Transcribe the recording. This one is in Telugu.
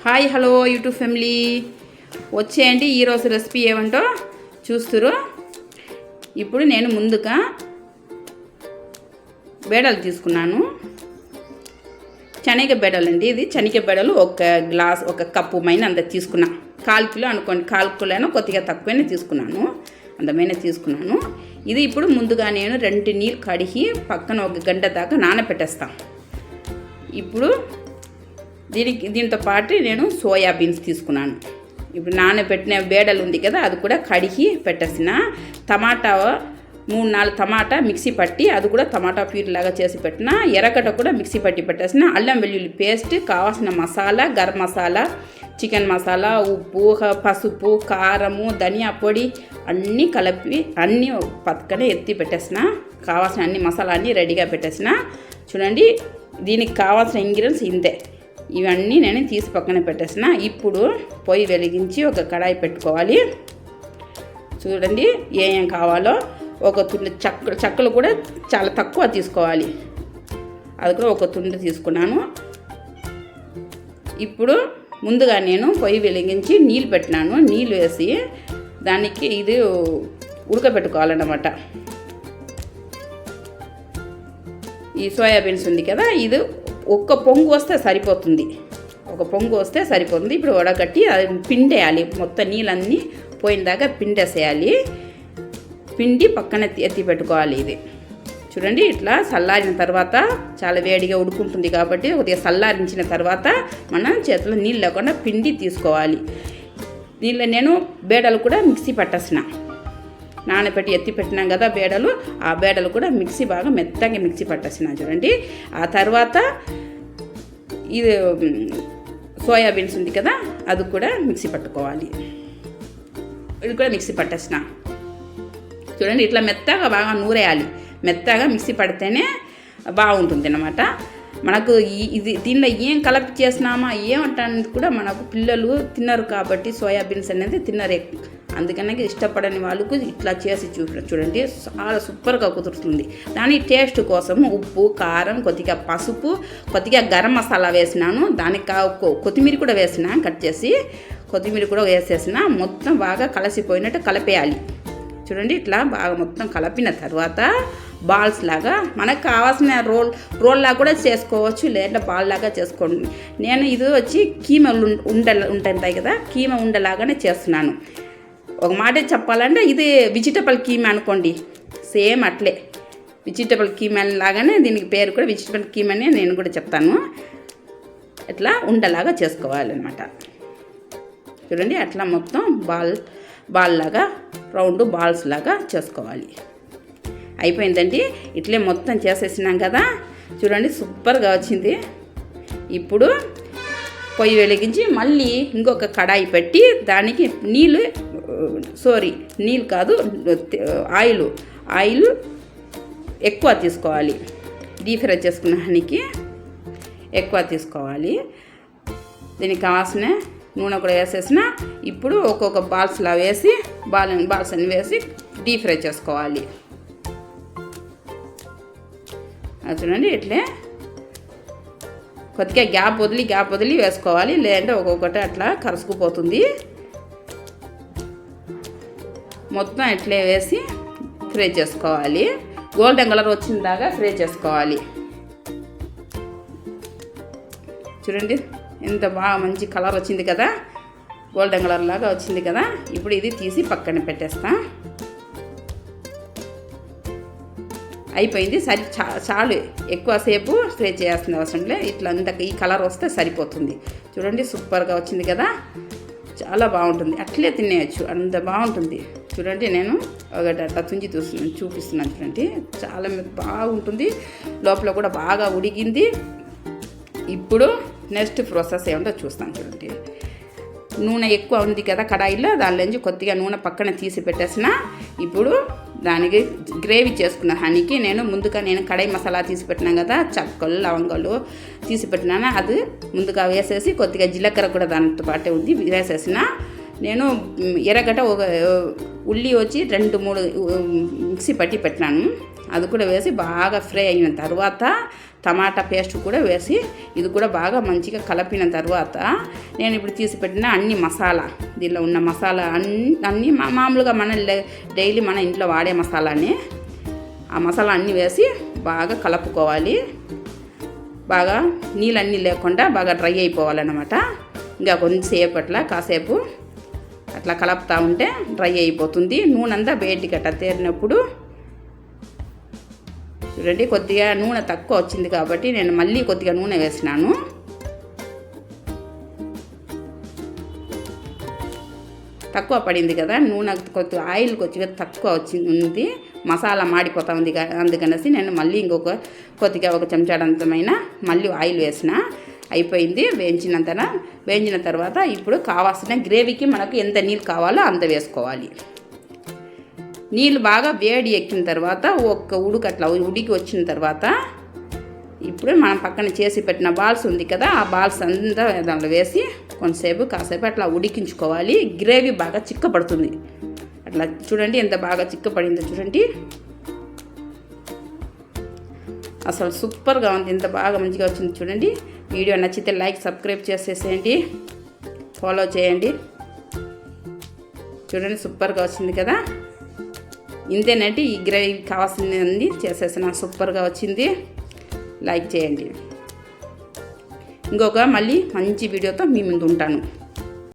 హాయ్ హలో యూట్యూబ్ ఫ్యామిలీ వచ్చేయండి. ఈరోజు రెసిపీ ఏమంటో చూస్తురు. ఇప్పుడు నేను ముందుగా బేడలు తీసుకున్నాను. శనగ బేడలు అండి. ఇది శనగ బేడలు ఒక కప్పు మైన అంత తీసుకున్నా. 1/4 కిలో అనుకోండి, 1/4 కిలో కొద్దిగా తక్కువనే తీసుకున్నాను, అందమైన తీసుకున్నాను. ఇది ఇప్పుడు ముందుగా నేను 2 నీళ్ళు కడిగి పక్కన 1 గంట దాకా నానబెట్టేస్తాను. ఇప్పుడు దీంతో పాటు నేను సోయా బీన్స్ తీసుకున్నాను. ఇప్పుడు నానబెట్టిన బేడలు ఉంది కదా, అది కూడా కడిగి పెట్టేసిన. టమాటా 3-4 టమాటా మిక్సీ పట్టి అది కూడా టమాటా ప్యూరీ లాగా చేసి పెట్టిన. ఎర్రగడ్డ కూడా మిక్సీ పట్టి పెట్టేసిన. అల్లం వెల్లుల్లి పేస్ట్, కావాల్సిన మసాలా, గరం మసాలా, చికెన్ మసాలా, ఉప్పు, పసుపు, కారము, ధనియా పొడి అన్నీ కలిపి అన్నీ పక్కనే ఎత్తి పెట్టేసిన. కావాల్సిన అన్ని మసాలా అన్నీ రెడీగా పెట్టేసిన. చూడండి, దీనికి కావాల్సిన ఇంగ్రీడియంట్స్ ఇంతే. ఇవన్నీ నేను తీసి పక్కన పెట్టేసిన. ఇప్పుడు పొయ్యి వెలిగించి ఒక కడాయి పెట్టుకోవాలి. చూడండి ఏం కావాలో. ఒక తుండ చెక్కలు కూడా చాలా తక్కువ తీసుకోవాలి. అది కూడా ఒక తుండ తీసుకున్నాను. ఇప్పుడు ముందుగా నేను పొయ్యి వెలిగించి నీళ్ళు పెట్టినాను. నీళ్ళు వేసి దానికి ఇది ఉడకబెట్టుకోవాలన్నమాట. ఈ సోయాబీన్స్ ఉంది కదా, ఇది ఒక్క పొంగు వస్తే సరిపోతుంది. ఇప్పుడు వడగట్టి అది పిండేయాలి. మొత్తం నీళ్ళన్నీ పోయిన దాకా పిండేసేయాలి. పిండి పక్కన ఎత్తి పెట్టుకోవాలి. ఇది చూడండి, ఇట్లా చల్లారిన తర్వాత చాలా వేడిగా ఉడుకుంటుంది కాబట్టి కొద్దిగా చల్లారించిన తర్వాత మనం చేతిలో నీళ్ళు లేకుండా పిండి తీసుకోవాలి. దీనిలో నేను బేడలు కూడా మిక్సీ పట్టేసిన. నానబెట్టి ఎత్తి పెట్టినాం కదా బేడలు, ఆ బేడలు కూడా బాగా మెత్తగా మిక్సీ పట్టేసిన. చూడండి, ఆ తర్వాత ఇది సోయాబీన్స్ ఉంది కదా, అది కూడా మిక్సీ పట్టుకోవాలి. ఇది కూడా మిక్సీ పట్టేసిన. చూడండి, ఇట్లా మెత్తగా బాగా నూరేయాలి. మెత్తగా మిక్సీ పడితేనే బాగుంటుంది అన్నమాట. మనకు దీనిలో ఏం కలిపి చేసినామా ఏమంటానికి కూడా మనకు పిల్లలు తిన్నారు కాబట్టి సోయాబీన్స్ అనేది తిన్నారు. అందుకనే ఇష్టపడని వాళ్ళకు ఇట్లా చేసి చూడండి, చాలా సూపర్గా కుదురుతుంది. దాని టేస్ట్ కోసం ఉప్పు, కారం, కొద్దిగా పసుపు, కొద్దిగా గరం మసాలా వేసినాను. దానికి కొత్తిమీర కూడా వేసిన, కట్ చేసి కొత్తిమీర కూడా వేసేసిన. మొత్తం బాగా కలిసిపోయినట్టు కలిపేయాలి. చూడండి, ఇట్లా బాగా మొత్తం కలిపిన తర్వాత బాల్స్ లాగా మనకు కావాల్సిన రోల్ లాగా కూడా చేసుకోవచ్చు, లేదా బాల్ లాగా చేసుకోండి. నేను ఇది వచ్చి కీమ ఉంటాయి కదా, కీమ ఉండలాగానే చేస్తున్నాను. ఒక మాట చెప్పాలంటే ఇది వెజిటబుల్ కీమ అనుకోండి, సేమ్ అట్లే వెజిటబుల్ కీమ లాగానే దీనికి పేరు కూడా వెజిటబుల్ కీమ అని నేను కూడా చెప్తాను. ఇట్లా ఉండలాగా చేసుకోవాలన్నమాట. చూడండి, అట్లా మొత్తం బాల్ లాగా రౌండ్ బాల్స్ లాగా చేసుకోవాలి. అయిపోయిందండి. ఇట్లే మొత్తం చేసేసినాం కదా, చూడండి సూపర్గా వచ్చింది. ఇప్పుడు పొయ్యి వెలిగించి మళ్ళీ ఇంకొక కడాయి పెట్టి దానికి నీళ్ళు కాదు, ఆయిల్ ఎక్కువ తీసుకోవాలి. డీప్ ఫ్రై చేసుకున్నానికి ఎక్కువ తీసుకోవాలి. దీనికి కావాల్సిన నూనె కూడా వేసేసిన. ఇప్పుడు ఒక్కొక్క బాల్స్లా వేసి బాల్స్ అని వేసి డీప్ ఫ్రై చేసుకోవాలి. అది చూడండి, ఇట్లే కొద్దిగా గ్యాప్ వదిలి వేసుకోవాలి, లేదంటే ఒక్కొక్కటి అట్లా కరుసుకుపోతుంది. మొత్తం ఇట్లే వేసి ఫ్రై చేసుకోవాలి. గోల్డెన్ కలర్ వచ్చిన దాకా ఫ్రై చేసుకోవాలి. చూడండి, ఎంత బాగా మంచి కలర్ వచ్చింది కదా, గోల్డెన్ కలర్ లాగా వచ్చింది కదా. ఇప్పుడు ఇది తీసి పక్కన పెట్టేస్తా. అయిపోయింది. చాలు, ఎక్కువసేపు ఫ్రై చేయాల్సిన అవసరం లేదు. ఇట్లా ఈ కలర్ వస్తే సరిపోతుంది. చూడండి, సూపర్గా వచ్చింది కదా, చాలా బాగుంటుంది. అట్లే తినేయచ్చు, అంత బాగుంటుంది. చూడండి, నేను ఒకటి అట్లా తుంచి చూపిస్తున్నాను. చూడండి, చాలా బాగుంటుంది. లోపల కూడా బాగా ఉడికింది. ఇప్పుడు నెక్స్ట్ ప్రాసెస్ ఏమిటో చూస్తాను. చూడండి, నూనె ఎక్కువ ఉంది కదా కడాయిలో, దానిలోంచి కొద్దిగా నూనె పక్కన తీసి పెట్టేసిన. ఇప్పుడు దానికి గ్రేవీ చేసుకున్న హనీకి ముందుగా నేను కడాయి మసాలా తీసి పెట్టినాను కదా, చెక్కలు లవంగాలు తీసి పెట్టినాను. అది ముందుగా వేసేసి కొద్దిగా జీలకర్ర కూడా దానితో పాటే ఉంది వేసేసిన. నేను ఎర్రగడ్డ ఒక ఉల్లి వచ్చి 2-3 మిక్సీ పట్టి పెట్టినాను. అది కూడా వేసి బాగా ఫ్రై అయిన తర్వాత టమాటా పేస్ట్ కూడా వేసి ఇది కూడా బాగా మంచిగా కలిపిన తర్వాత నేను ఇప్పుడు తీసి పెట్టిన అన్ని మసాలా, దీనిలో ఉన్న మసాలా అన్నీ మామూలుగా మన డైలీ మన ఇంట్లో వాడే మసాలానే, ఆ మసాలా అన్నీ వేసి బాగా కలుపుకోవాలి. బాగా నీళ్ళన్నీ లేకుండా బాగా డ్రై అయిపోవాలన్నమాట. ఇంకా కొంచెంసేపు కాసేపు అట్లా కలుపుతూ ఉంటే డ్రై అయిపోతుంది. నూనె అంతా బయటికి అట్లా తేరినప్పుడు చూడండి, కొద్దిగా నూనె తక్కువ వచ్చింది కాబట్టి నేను మళ్ళీ కొద్దిగా నూనె వేసినాను. తక్కువ పడింది కదా నూనె, కొద్దిగా ఆయిల్ కొద్దిగా తక్కువ ఉంది, మసాలా మాడిపోతా ఉంది. అందుకనేసి నేను మళ్ళీ కొద్దిగా ఒక చెంచాడంతమైన మళ్ళీ ఆయిల్ వేసిన. అయిపోయింది. వేయించిన తర్వాత ఇప్పుడు కావాల్సిన గ్రేవీకి మనకు ఎంత నీళ్ళు కావాలో అంత వేసుకోవాలి. నీళ్ళు బాగా వేడి ఎక్కిన తర్వాత ఒక్క ఉడికి వచ్చిన తర్వాత ఇప్పుడు మనం పక్కన చేసి పెట్టిన బాల్స్ ఉంది కదా, ఆ బాల్స్ అంతా దాంట్లో వేసి కాసేపు అట్లా ఉడికించుకోవాలి. గ్రేవీ బాగా చిక్కపడుతుంది. అట్లా చూడండి ఎంత బాగా చిక్కపడిందో చూడండి. అసలు సూపర్గా ఉంది, ఎంత బాగా మంచిగా వచ్చింది చూడండి. వీడియో నచ్చితే లైక్ సబ్స్క్రైబ్ చేసేసేయండి, ఫాలో చేయండి. చూడండి సూపర్గా వచ్చింది కదా. ఇంతేనంటే ఈ గ్రేవీ కావాల్సింది చేసేసిన, సూపర్గా వచ్చింది. లైక్ చేయండి. మళ్ళీ మంచి వీడియోతో మీ ముందు ఉంటాను.